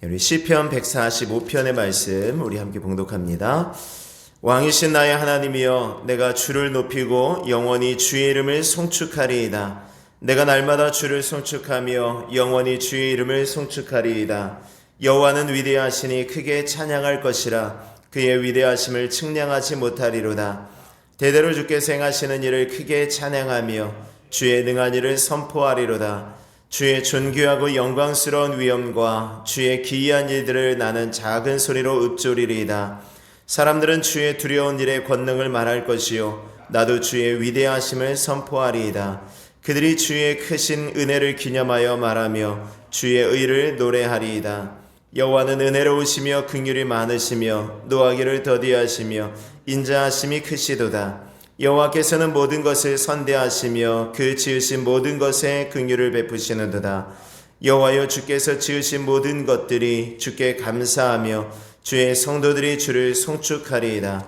우리 시편 145편의 말씀 우리 함께 봉독합니다. 왕이신 나의 하나님이여, 내가 주를 높이고 영원히 주의 이름을 송축하리이다. 내가 날마다 주를 송축하며 영원히 주의 이름을 송축하리이다. 여호와는 위대하시니 크게 찬양할 것이라. 그의 위대하심을 측량하지 못하리로다. 대대로 주께서 행하시는 일을 크게 찬양하며 주의 능한 일을 선포하리로다. 주의 존귀하고 영광스러운 위엄과 주의 기이한 일들을 나는 작은 소리로 읊조리리이다. 사람들은 주의 두려운 일의 권능을 말할 것이요, 나도 주의 위대하심을 선포하리이다. 그들이 주의 크신 은혜를 기념하여 말하며 주의 의를 노래하리이다. 여호와는 은혜로우시며 긍휼이 많으시며 노하기를 더디하시며 인자하심이 크시도다. 여호와께서는 모든 것을 선대하시며 그 지으신 모든 것에 긍휼을 베푸시는도다. 여호와여, 주께서 지으신 모든 것들이 주께 감사하며 주의 성도들이 주를 송축하리이다.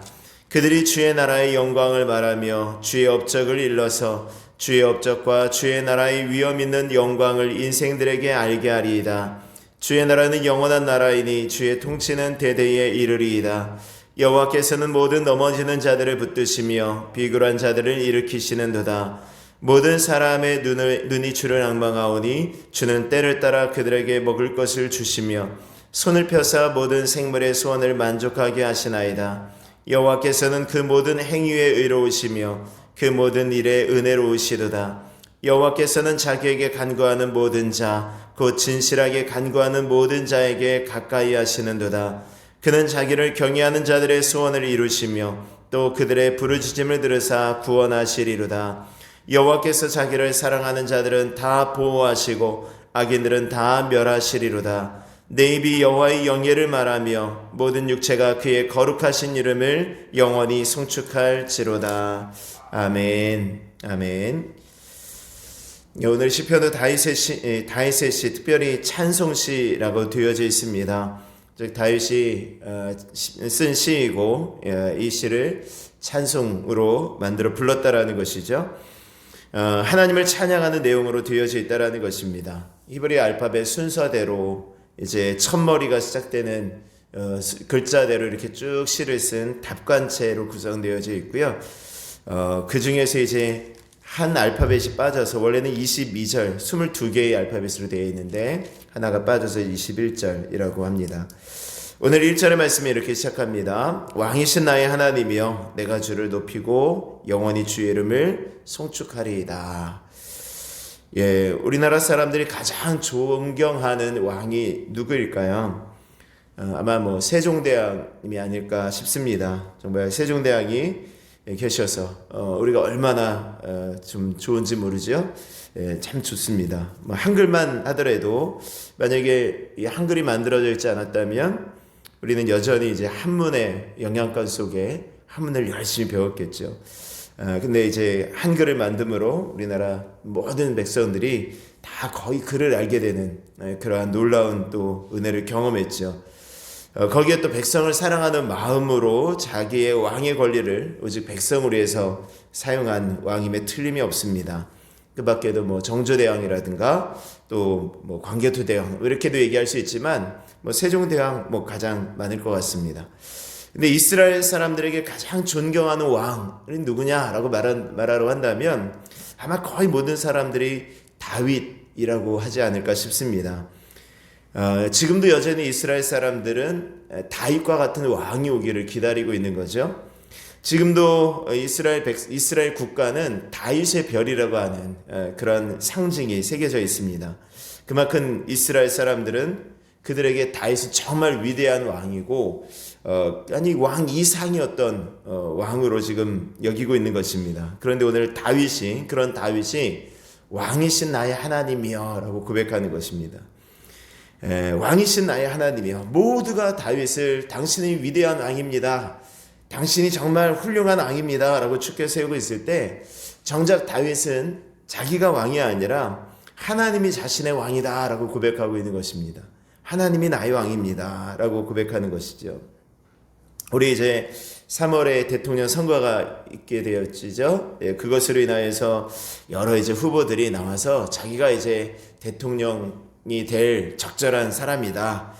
그들이 주의 나라의 영광을 말하며 주의 업적을 일러서 주의 업적과 주의 나라의 위엄 있는 영광을 인생들에게 알게 하리이다. 주의 나라는 영원한 나라이니 주의 통치는 대대에 이르리이다. 여호와께서는 모든 넘어지는 자들을 붙드시며 비굴한 자들을 일으키시는도다. 모든 사람의 눈이 주를 앙망하오니 주는 때를 따라 그들에게 먹을 것을 주시며 손을 펴사 모든 생물의 소원을 만족하게 하시나이다. 여호와께서는 그 모든 행위에 의로우시며 그 모든 일에 은혜로우시도다. 여호와께서는 자기에게 간구하는 모든 자, 곧 진실하게 간구하는 모든 자에게 가까이 하시는도다. 그는 자기를 경외하는 자들의 소원을 이루시며 또 그들의 부르짖음을 들으사 구원하시리로다. 여호와께서 자기를 사랑하는 자들은 다 보호하시고 악인들은 다 멸하시리로다. 내 입이 여호와의 영예를 말하며 모든 육체가 그의 거룩하신 이름을 영원히 송축할지로다. 아멘. 아멘. 오늘 시편은 다윗의 시, 특별히 찬송시라고 되어져 있습니다. 즉 다윗이 쓴 시이고 이 시를 찬송으로 만들어 불렀다라는 것이죠. 하나님을 찬양하는 내용으로 되어져 있다라는 것입니다. 히브리 알파벳 순서대로 이제 첫머리가 시작되는 글자대로 이렇게 쭉 시를 쓴 답관체로 구성되어져 있고요. 그 중에서 이제 한 알파벳이 빠져서 원래는 22절 22개의 알파벳으로 되어 있는데 하나가 빠져서 21절이라고 합니다. 오늘 1절의 말씀이 이렇게 시작합니다. 왕이신 나의 하나님이여, 내가 주를 높이고 영원히 주의 이름을 송축하리이다. 예, 우리나라 사람들이 가장 존경하는 왕이 누구일까요? 아마 세종대왕님이 아닐까 싶습니다. 정말 세종대왕이 계셔서 우리가 얼마나 좀 좋은지 모르죠. 예, 참 좋습니다. 한글만 하더라도 만약에 이 한글이 만들어져 있지 않았다면 우리는 여전히 이제 한문의 영향권 속에 한문을 열심히 배웠겠죠. 근데 이제 한글을 만듦으로 우리나라 모든 백성들이 다 거의 글을 알게 되는 그러한 놀라운 또 은혜를 경험했죠. 거기에 또 백성을 사랑하는 마음으로 자기의 왕의 권리를 오직 백성을 위해서 사용한 왕임에 틀림이 없습니다. 그 밖에도 정조대왕이라든가 또 광개토대왕 이렇게도 얘기할 수 있지만 세종대왕 가장 많을 것 같습니다. 근데 이스라엘 사람들에게 가장 존경하는 왕은 누구냐라고 말하러 한다면 아마 거의 모든 사람들이 다윗이라고 하지 않을까 싶습니다. 지금도 여전히 이스라엘 사람들은 다윗과 같은 왕이 오기를 기다리고 있는 거죠. 지금도 이스라엘 국가는 다윗의 별이라고 하는 그런 상징이 새겨져 있습니다. 그만큼 이스라엘 사람들은 그들에게 다윗은 정말 위대한 왕이고 왕 이상이었던 왕으로 지금 여기고 있는 것입니다. 그런데 오늘 그런 다윗이 왕이신 나의 하나님이여 라고 고백하는 것입니다. 왕이신 나의 하나님이여, 모두가 다윗을 당신이 위대한 왕입니다, 당신이 정말 훌륭한 왕입니다 라고 축켜 세우고 있을 때 정작 다윗은 자기가 왕이 아니라 하나님이 자신의 왕이다 라고 고백하고 있는 것입니다. 하나님이 나의 왕입니다 라고 고백하는 것이죠. 우리 이제 3월에 대통령 선거가 있게 되었죠. 그것으로 인하여서 여러 이제 후보들이 나와서 자기가 이제 대통령이 될 적절한 사람이다,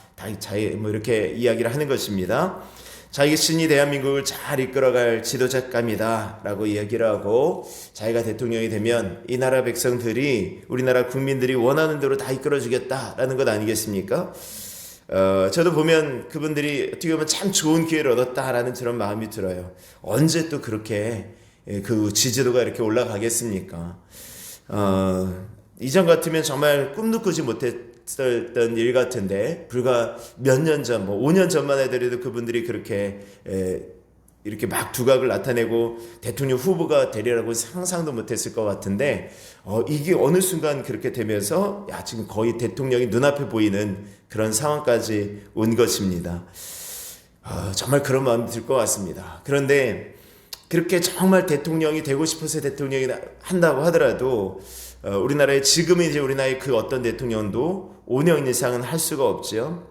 뭐 이렇게 이야기를 하는 것입니다. 자신이 대한민국을 잘 이끌어갈 지도자감이다 라고 이야기를 하고, 자기가 대통령이 되면 이 나라 백성들이, 우리나라 국민들이 원하는 대로 다 이끌어주겠다라는 것 아니겠습니까? 저도 보면 그분들이 어떻게 보면 참 좋은 기회를 얻었다라는 그런 마음이 들어요. 언제 또 그렇게 그 지지도가 이렇게 올라가겠습니까? 이전 같으면 정말 꿈도 꾸지 못했던 일 같은데, 불과 몇 년 전, 5년 전만 해더라도 그분들이 그렇게 이렇게 막 두각을 나타내고 대통령 후보가 되리라고 상상도 못했을 것 같은데, 이게 어느 순간 그렇게 되면서 지금 거의 대통령이 눈앞에 보이는 그런 상황까지 온 것입니다. 정말 그런 마음이 들 것 같습니다. 그런데 그렇게 정말 대통령이 되고 싶어서 대통령이 한다고 하더라도, 우리나라에 지금은 이제 우리나라의 그 어떤 대통령도 5년 이상은 할 수가 없죠.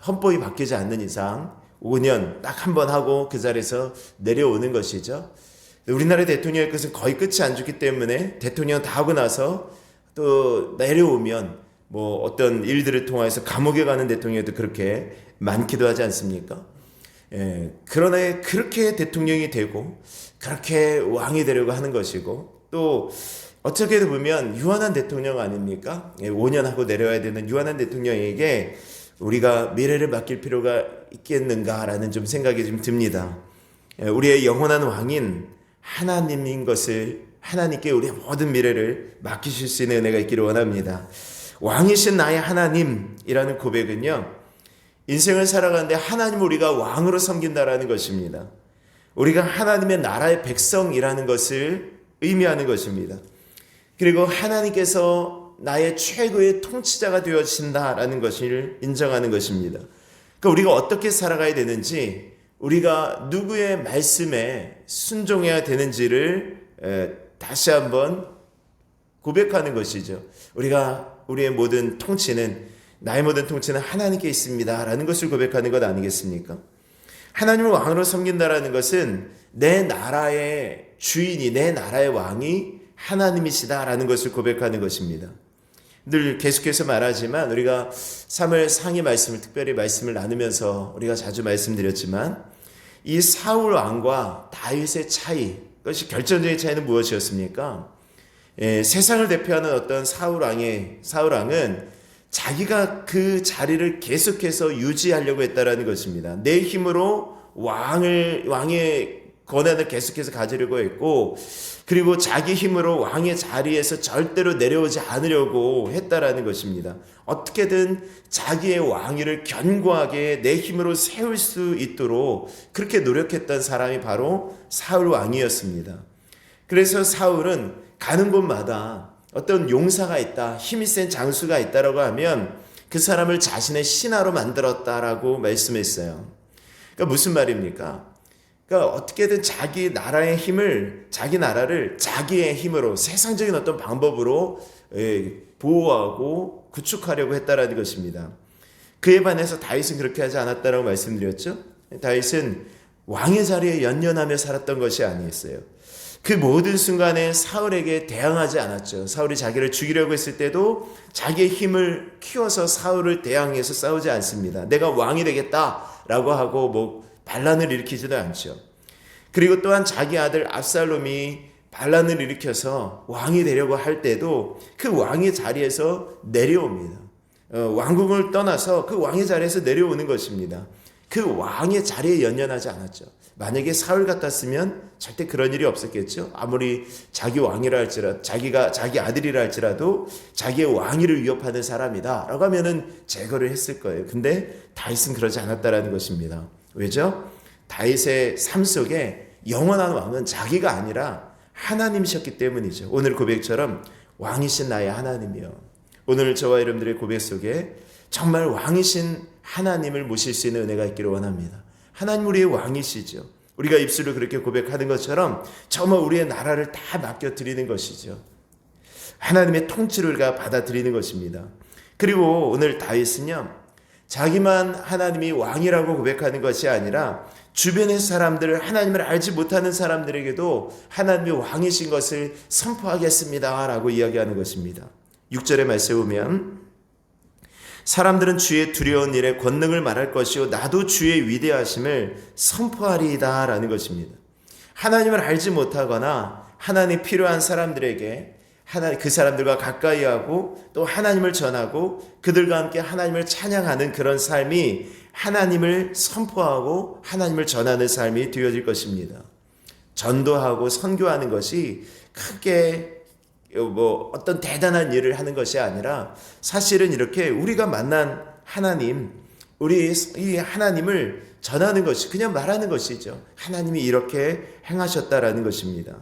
헌법이 바뀌지 않는 이상 5년 딱 한 번 하고 그 자리에서 내려오는 것이죠. 우리나라의 대통령의 것은 거의 끝이 안 좋기 때문에 대통령 다 하고 나서 또 내려오면 어떤 일들을 통해서 감옥에 가는 대통령도 그렇게 많기도 하지 않습니까? 그러나 그렇게 대통령이 되고 그렇게 왕이 되려고 하는 것이고, 또 어떻게 보면 유한한 대통령 아닙니까? 5년 하고 내려와야 되는 유한한 대통령에게 우리가 미래를 맡길 필요가 있겠는가라는 좀 생각이 좀 듭니다. 우리의 영원한 왕인 하나님인 것을, 하나님께 우리의 모든 미래를 맡기실 수 있는 은혜가 있기를 원합니다. 왕이신 나의 하나님이라는 고백은요, 인생을 살아가는데 하나님을 우리가 왕으로 섬긴다라는 것입니다. 우리가 하나님의 나라의 백성이라는 것을 의미하는 것입니다. 그리고 하나님께서 나의 최고의 통치자가 되어진다라는 것을 인정하는 것입니다. 그러니까 우리가 어떻게 살아가야 되는지, 우리가 누구의 말씀에 순종해야 되는지를 다시 한번 고백하는 것이죠. 우리의 모든 통치는, 나의 모든 통치는 하나님께 있습니다 라는 것을 고백하는 것 아니겠습니까? 하나님을 왕으로 섬긴다라는 것은 내 나라의 주인이, 내 나라의 왕이 하나님이시다라는 것을 고백하는 것입니다. 늘 계속해서 말하지만, 우리가 3월 상이 말씀을, 특별히 말씀을 나누면서 우리가 자주 말씀드렸지만, 이 사울 왕과 다윗의 차이, 그것이 결정적인 차이는 무엇이었습니까? 세상을 대표하는 어떤 사울 왕은 자기가 그 자리를 계속해서 유지하려고 했다라는 것입니다. 내 힘으로 왕의 권한을 계속해서 가지려고 했고, 그리고 자기 힘으로 왕의 자리에서 절대로 내려오지 않으려고 했다라는 것입니다. 어떻게든 자기의 왕위를 견고하게 내 힘으로 세울 수 있도록 그렇게 노력했던 사람이 바로 사울 왕이었습니다. 그래서 사울은 가는 곳마다 어떤 용사가 있다, 힘이 센 장수가 있다라고 하면 그 사람을 자신의 신하로 만들었다라고 말씀했어요. 그러니까 무슨 말입니까? 그러니까 어떻게든 자기 나라의 힘을, 자기 나라를 자기의 힘으로, 세상적인 어떤 방법으로 보호하고 구축하려고 했다라는 것입니다. 그에 반해서 다윗은 그렇게 하지 않았다라고 말씀드렸죠. 다윗은 왕의 자리에 연연하며 살았던 것이 아니었어요. 그 모든 순간에 사울에게 대항하지 않았죠. 사울이 자기를 죽이려고 했을 때도 자기의 힘을 키워서 사울을 대항해서 싸우지 않습니다. 내가 왕이 되겠다라고 하고 반란을 일으키지도 않죠. 그리고 또한 자기 아들 압살롬이 반란을 일으켜서 왕이 되려고 할 때도 그 왕의 자리에서 내려옵니다. 왕궁을 떠나서 그 왕의 자리에서 내려오는 것입니다. 그 왕의 자리에 연연하지 않았죠. 만약에 사울 같았으면 절대 그런 일이 없었겠죠. 아무리 자기 왕이라 할지라도, 자기 아들이라 할지라도 자기의 왕위를 위협하는 사람이다 라고 하면은 제거를 했을 거예요. 근데 다윗은 그러지 않았다라는 것입니다. 왜죠? 다윗의 삶 속에 영원한 왕은 자기가 아니라 하나님이셨기 때문이죠. 오늘 고백처럼 왕이신 나의 하나님이요. 오늘 저와 여러분들의 고백 속에 정말 왕이신 하나님을 모실 수 있는 은혜가 있기를 원합니다. 하나님 우리의 왕이시죠. 우리가 입술로 그렇게 고백하는 것처럼 정말 우리의 나라를 다 맡겨드리는 것이죠. 하나님의 통치를 우리가 받아들이는 것입니다. 그리고 오늘 다윗은요, 자기만 하나님이 왕이라고 고백하는 것이 아니라 주변의 사람들, 하나님을 알지 못하는 사람들에게도 하나님이 왕이신 것을 선포하겠습니다 라고 이야기하는 것입니다. 6절의 말씀에 보면 사람들은 주의 두려운 일에 권능을 말할 것이요 나도 주의 위대하심을 선포하리이다 라는 것입니다. 하나님을 알지 못하거나 하나님 필요한 사람들에게 그 사람들과 가까이 하고 또 하나님을 전하고 그들과 함께 하나님을 찬양하는 그런 삶이 하나님을 선포하고 하나님을 전하는 삶이 되어질 것입니다. 전도하고 선교하는 것이 크게 어떤 대단한 일을 하는 것이 아니라 사실은 이렇게 우리가 만난 하나님, 우리 이 하나님을 전하는 것이 그냥 말하는 것이죠. 하나님이 이렇게 행하셨다라는 것입니다.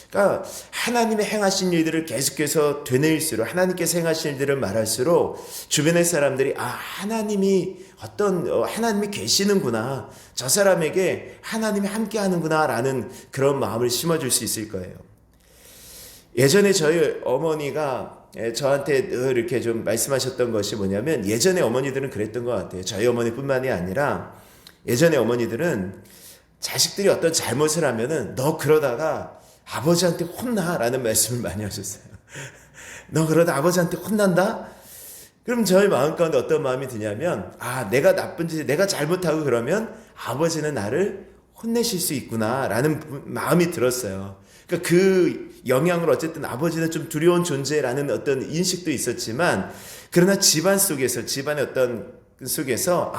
그러니까 하나님의 행하신 일들을 계속해서 되뇌일수록 하나님께서 행하신 일들을 말할수록 주변의 사람들이 하나님이 하나님이 계시는구나, 저 사람에게 하나님이 함께 하는구나 라는 그런 마음을 심어줄 수 있을 거예요. 예전에 저희 어머니가 저한테 늘 이렇게 좀 말씀하셨던 것이 뭐냐면, 예전에 어머니들은 그랬던 것 같아요. 저희 어머니뿐만이 아니라 예전에 어머니들은 자식들이 어떤 잘못을 하면은 너 그러다가 아버지한테 혼나라는 말씀을 많이 하셨어요. 너 그러다 아버지한테 혼난다? 그럼 저희 마음 가운데 어떤 마음이 드냐면, 내가 나쁜 짓, 내가 잘못하고 그러면 아버지는 나를 혼내실 수 있구나 라는 마음이 들었어요. 그러니까 그 영향으로 어쨌든 아버지는 좀 두려운 존재라는 어떤 인식도 있었지만, 그러나 집안의 어떤 속에서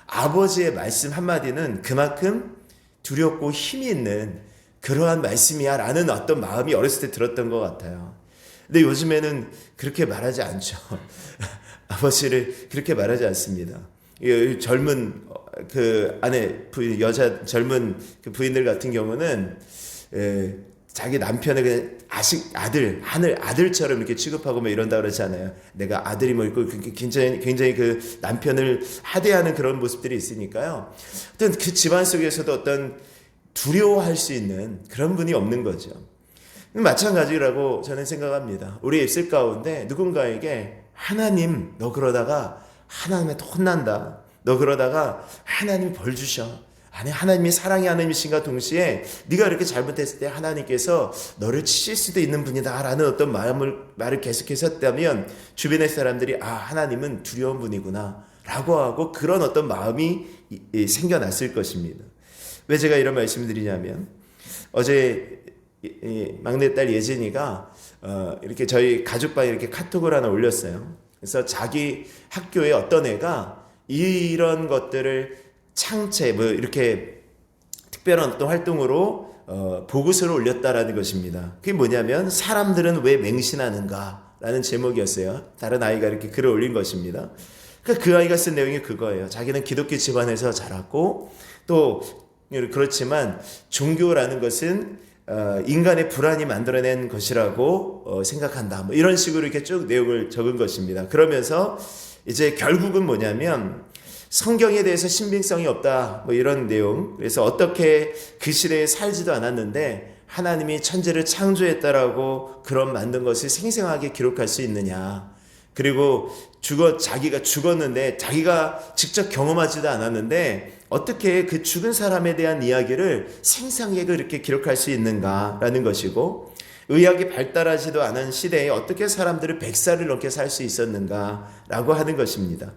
아버지의 말씀 한마디는 그만큼 두렵고 힘이 있는 그러한 말씀이야 라는 어떤 마음이 어렸을 때 들었던 것 같아요. 근데 요즘에는 그렇게 말하지 않죠. 아버지를 그렇게 말하지 않습니다. 젊은 그 아내 부인, 여자 젊은 그 부인들 같은 경우는 자기 남편을 그냥 아들처럼 이렇게 취급하고 뭐 이런다 그러잖아요. 내가 아들이 뭐 있고 굉장히 그 남편을 하대하는 그런 모습들이 있으니까요. 어떤 그 집안 속에서도 어떤 두려워할 수 있는 그런 분이 없는 거죠. 마찬가지라고 저는 생각합니다. 우리 입술 가운데 누군가에게 하나님, 너 그러다가 하나님한테 혼난다. 너 그러다가 하나님이 벌 주셔. 아니, 하나님이 사랑의 하나님이신가 동시에 네가 이렇게 잘못했을 때 하나님께서 너를 치실 수도 있는 분이다 라는 어떤 말을 계속해서 했다면 주변의 사람들이 하나님은 두려운 분이구나 라고 하고 그런 어떤 마음이 생겨났을 것입니다. 왜 제가 이런 말씀을 드리냐면, 어제 막내딸 예진이가 이렇게 저희 가족방에 이렇게 카톡을 하나 올렸어요. 그래서 자기 학교에 어떤 애가 이런 것들을 이렇게 특별한 어떤 활동으로 보고서를 올렸다라는 것입니다. 그게 뭐냐면, 사람들은 왜 맹신하는가 라는 제목이었어요. 다른 아이가 이렇게 글을 올린 것입니다. 그러니까 그 아이가 쓴 내용이 그거예요. 자기는 기독교 집안에서 자랐고 또 그렇지만 종교라는 것은 인간의 불안이 만들어낸 것이라고 생각한다. 뭐 이런 식으로 이렇게 쭉 내용을 적은 것입니다. 그러면서 이제 결국은 뭐냐면, 성경에 대해서 신빙성이 없다. 뭐 이런 내용. 그래서 어떻게 그 시대에 살지도 않았는데 하나님이 천지를 창조했다라고 그런 만든 것을 생생하게 기록할 수 있느냐. 그리고 자기가 죽었는데 자기가 직접 경험하지도 않았는데 어떻게 그 죽은 사람에 대한 이야기를 생생하게 그렇게 기록할 수 있는가라는 것이고, 의학이 발달하지도 않은 시대에 어떻게 사람들을 100살을 넘게 살 수 있었는가라고 하는 것입니다.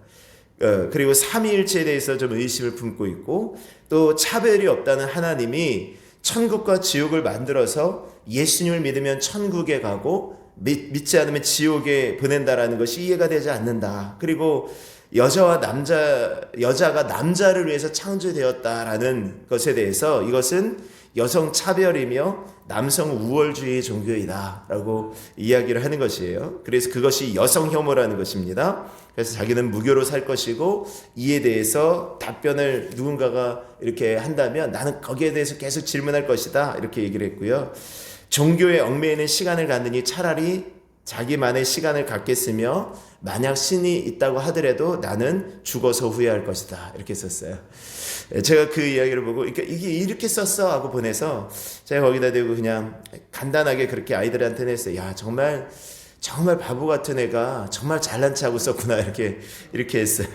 그리고 삼위일체에 대해서 좀 의심을 품고 있고, 또 차별이 없다는 하나님이 천국과 지옥을 만들어서 예수님을 믿으면 천국에 가고 믿지 않으면 지옥에 보낸다라는 것이 이해가 되지 않는다. 그리고 여자가 남자를 위해서 창조되었다라는 것에 대해서 이것은 여성 차별이며 남성 우월주의 종교이다 라고 이야기를 하는 것이에요. 그래서 그것이 여성 혐오라는 것입니다. 그래서 자기는 무교로 살 것이고, 이에 대해서 답변을 누군가가 이렇게 한다면 나는 거기에 대해서 계속 질문할 것이다 이렇게 얘기를 했고요. 종교에 얽매이는 시간을 갖느니 차라리 자기만의 시간을 갖겠으며, 만약 신이 있다고 하더라도 나는 죽어서 후회할 것이다 이렇게 썼어요. 제가 그 이야기를 보고 그러니까 이게 이렇게 썼어 하고 보내서 제가 거기다 대고 그냥 간단하게 그렇게 아이들한테 냈어요. 야, 정말 바보 같은 애가 정말 잘난 척하고 썼구나 이렇게 했어요.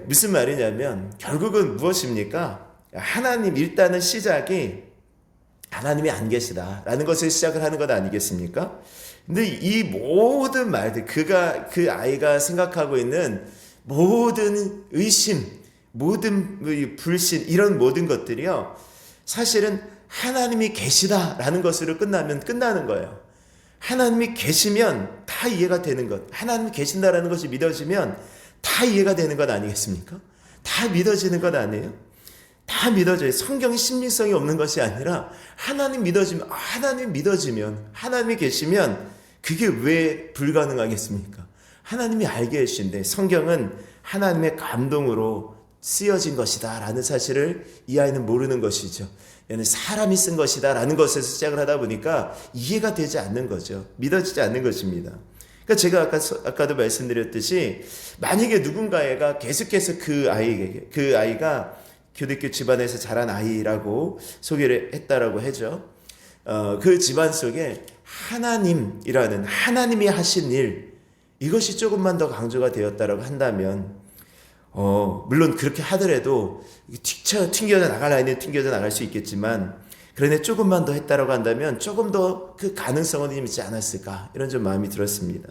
무슨 말이냐면 결국은 무엇입니까? 하나님, 일단은 시작이 하나님이 안 계시다라는 것을 시작을 하는 것 아니겠습니까? 근데 이 모든 말들, 그 아이가 생각하고 있는 모든 의심, 모든 불신, 이런 모든 것들이요, 사실은 하나님이 계시다라는 것으로 끝나는 거예요. 하나님이 계시면 다 이해가 되는 것, 하나님이 계신다라는 것이 믿어지면 다 이해가 되는 것 아니겠습니까? 다 믿어지는 것 아니에요? 다 믿어져요. 성경이 신빙성이 없는 것이 아니라 하나님 믿어지면, 하나님이 계시면 그게 왜 불가능하겠습니까? 하나님이 알게 해주신데, 성경은 하나님의 감동으로 쓰여진 것이다 라는 사실을 이 아이는 모르는 것이죠. 얘는 사람이 쓴 것이다 라는 것에서 시작을 하다 보니까 이해가 되지 않는 거죠. 믿어지지 않는 것입니다. 그러니까 제가 아까도 말씀드렸듯이, 만약에 누군가가 계속해서 그 아이가 교대교 집안에서 자란 아이라고 소개를 했다라고 하죠. 그 집안 속에 하나님이 하신 일, 이것이 조금만 더 강조가 되었다라고 한다면, 물론 그렇게 하더라도 튕겨져 나갈 아이는 튕겨져 나갈 수 있겠지만, 그러네 조금만 더 했다라고 한다면 조금 더 그 가능성은 있지 않았을까, 이런 좀 마음이 들었습니다.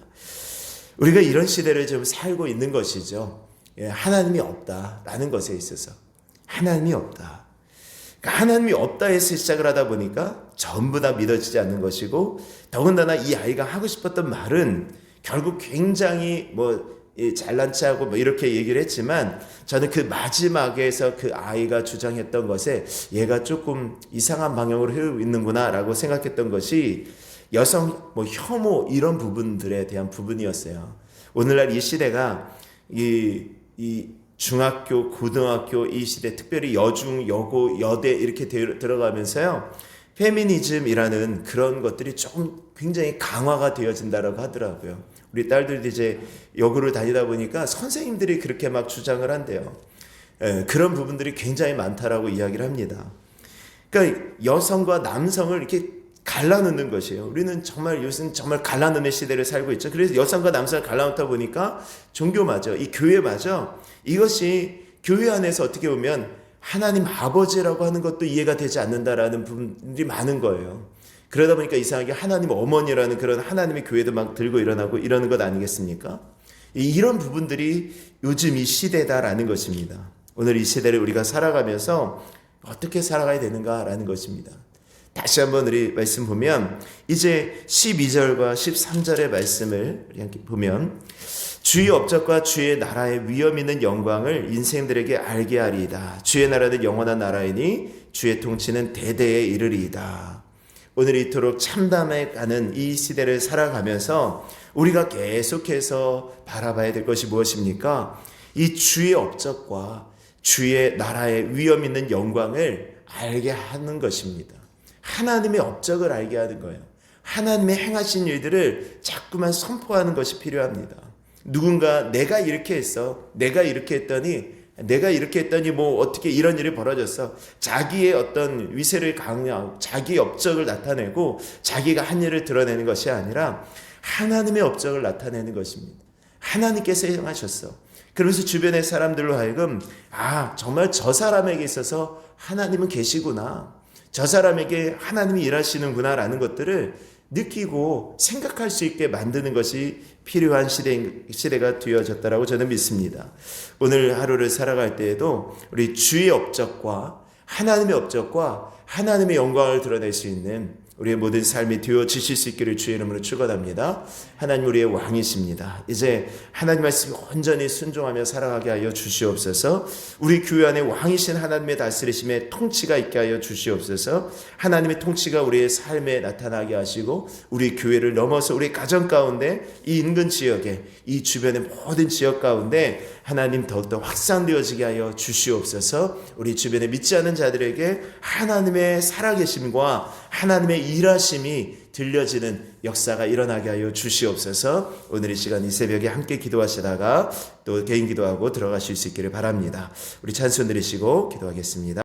우리가 이런 시대를 좀 살고 있는 것이죠. 하나님이 없다라는 것에 있어서 하나님이 없다. 그러니까 하나님이 없다 해서 시작을 하다 보니까 전부 다 믿어지지 않는 것이고, 더군다나 이 아이가 하고 싶었던 말은 결국 굉장히 잘난 체하고 이렇게 얘기를 했지만, 저는 그 마지막에서 그 아이가 주장했던 것에 얘가 조금 이상한 방향으로 흐르고 있는구나 라고 생각했던 것이 여성 혐오 이런 부분들에 대한 부분이었어요. 오늘날 이 시대가 이 중학교, 고등학교 이 시대, 특별히 여중, 여고, 여대 이렇게 들어가면서요, 페미니즘이라는 그런 것들이 조금 굉장히 강화가 되어진다라고 하더라고요. 우리 딸들도 이제 여고를 다니다 보니까 선생님들이 그렇게 막 주장을 한대요. 그런 부분들이 굉장히 많다라고 이야기를 합니다. 그러니까 여성과 남성을 이렇게 갈라놓는 것이에요. 우리는 요새는 정말 갈라놓는 시대를 살고 있죠. 그래서 여성과 남성을 갈라놓다 보니까 종교마저, 이 교회마저, 이것이 교회 안에서 어떻게 보면 하나님 아버지라고 하는 것도 이해가 되지 않는다라는 부분들이 많은 거예요. 그러다 보니까 이상하게 하나님 어머니라는 그런 하나님의 교회도 막 들고 일어나고 이러는 것 아니겠습니까? 이런 부분들이 요즘 이 시대다라는 것입니다. 오늘 이 시대를 우리가 살아가면서 어떻게 살아가야 되는가라는 것입니다. 다시 한번 우리 말씀 보면, 이제 12절과 13절의 말씀을 보면, 주의 업적과 주의 나라의 위엄 있는 영광을 인생들에게 알게 하리이다. 주의 나라는 영원한 나라이니 주의 통치는 대대에 이르리이다. 오늘 이토록 참담해 가는 이 시대를 살아가면서 우리가 계속해서 바라봐야 될 것이 무엇입니까? 이 주의 업적과 주의 나라의 위엄 있는 영광을 알게 하는 것입니다. 하나님의 업적을 알게 하는 거예요. 하나님의 행하신 일들을 자꾸만 선포하는 것이 필요합니다. 누군가 내가 이렇게 했어, 내가 이렇게 했더니 어떻게 이런 일이 벌어졌어, 자기의 어떤 위세를 강요하고 자기의 업적을 나타내고 자기가 한 일을 드러내는 것이 아니라 하나님의 업적을 나타내는 것입니다. 하나님께서 행하셨어. 그러면서 주변의 사람들로 하여금, 정말 저 사람에게 있어서 하나님은 계시구나, 저 사람에게 하나님이 일하시는구나 라는 것들을 느끼고 생각할 수 있게 만드는 것이 필요한 시대가 되어졌다라고 저는 믿습니다. 오늘 하루를 살아갈 때에도 우리 주의 업적과 하나님의 업적과 하나님의 영광을 드러낼 수 있는 우리의 모든 삶이 되어지실 수 있기를 주의 이름으로 축원합니다. 하나님 우리의 왕이십니다. 이제 하나님 말씀에 온전히 순종하며 살아가게 하여 주시옵소서. 우리 교회 안에 왕이신 하나님의 다스리심에 통치가 있게 하여 주시옵소서. 하나님의 통치가 우리의 삶에 나타나게 하시고, 우리 교회를 넘어서 우리 가정 가운데, 이 인근 지역에, 이 주변의 모든 지역 가운데 하나님 더욱더 확산되어지게 하여 주시옵소서. 우리 주변에 믿지 않는 자들에게 하나님의 살아계심과 하나님의 일하심이 들려지는 역사가 일어나게 하여 주시옵소서. 오늘 이 시간 이 새벽에 함께 기도하시다가 또 개인 기도하고 들어가실 수 있기를 바랍니다. 우리 찬송 드리시고 기도하겠습니다.